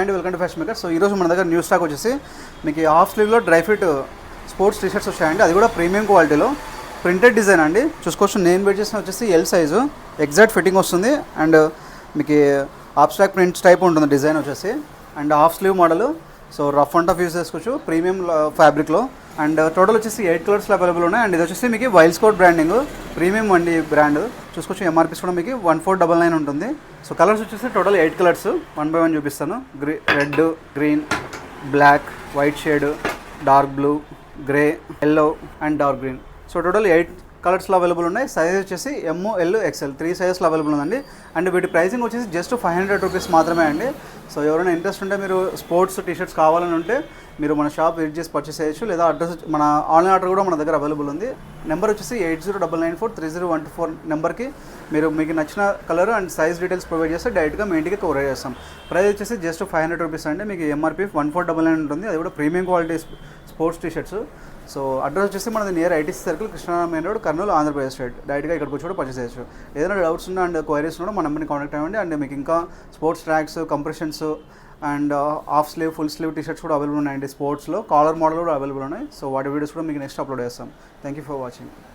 And welcome to fashion maker. So ఈరోజు మన దగ్గర న్యూ స్టాక్ వచ్చేసి మీకు హాఫ్ స్లీవ్లో dry fit sports T shirts వచ్చాయండి. అది కూడా ప్రీమియం క్వాలిటీలో ప్రింటెడ్ డిజైన్ అండి. చూసుకోవచ్చు, నేను వెయిట్ చేసిన వచ్చేసి ఎల్ సైజు, ఎగ్జాక్ట్ ఫిట్టింగ్ వస్తుంది. అండ్ మీకు ఆబ్స్ట్రాక్ట్ ప్రింట్స్ టైప్ ఉంటుంది డిజైన్ వచ్చేసి. And half sleeve model, so rough and tough use చేసుకోవచ్చు ప్రీమియం ఫ్యాబ్రిక్లో. అండ్ టోటల్ వచ్చేసి 8 కలర్స్లో అవైలబుల్ ఉన్నాయి. అండ్ ఇది వచ్చేసి మీకు వైల్డ్ స్కోట్ బ్రాండింగ్, ప్రీమియం అండి బ్రాండ్. చూసుకోవచ్చు, ఎంఆర్పీస్ కూడా మీకు 1499 ఉంటుంది. సో కలర్స్ వచ్చేసి టోటల్ 8 కలర్స్, 1 by 1 చూపిస్తాను. Red, green, black, white shade, dark blue, grey, yellow and dark green. So total 8 కలర్స్లో అవైలబుల్ ఉన్నాయి. సైజ్ వచ్చేసి ఎమ్, ఎల్, ఎక్స్ఎల్ 3 సైజెస్లో అవైలబుల్ ఉందండి. అండ్ వీటి ప్రైసింగ్ వచ్చేసి జస్ట్ 500 రూపీస్ మాత్రమే అండి. సో ఎవరైనా ఇంట్రెస్ట్ ఉంటే, మీరు స్పోర్ట్స్ టీషర్ట్స్ కావాలని ఉంటే మీరు మన షాప్ విజిట్ చేసి పర్చేస్ చేయొచ్చు. లేదా అడ్రస్ మన ఆన్లైన్ ఆర్డర్ కూడా మన దగ్గర అవైలబుల్ ఉంది. నెంబర్ వచ్చేసి 8099430124 నెంబర్కి మీరు మీకు నచ్చిన colour and size details provide చేస్తే డైరెక్ట్గా మీ ఇంటికి కొరియర్ చేస్తాం. ప్రైస్ వచ్చేసి జస్ట్ 500 రూపీస్ అండి. మీకు ఎంఆర్పీ 1499 ఉంటుంది. అది కూడా premium quality sports T-shirts. So address వచ్చేసి మనది near ITC circle, Krishna main road, Kurnool, Andhra Pradesh state. డైరెక్ట్గా ఇక్కడికి వచ్చి కూడా పర్చేస్ చేయొచ్చు. ఏదైనా డౌట్స్ ఉన్నా అండ్ క్వైరీస్ ఉన్నా మన నెంబర్ని కాంటాక్ట్ అవ్వండి. అండ్ మీకు ఇంకా sports tracks, compressions and half sleeve, full sleeve T-shirts కూడా అవైలబుల్ ఉన్నాయండి. స్పోర్ట్స్లో కాలర్ మోడల్ కూడా అవైలబుల్ ఉన్నాయి. సో వాటి వీడియోస్ కూడా మీకు నెక్స్ట్ అప్లోడ్ చేస్తాం. Thank you for watching.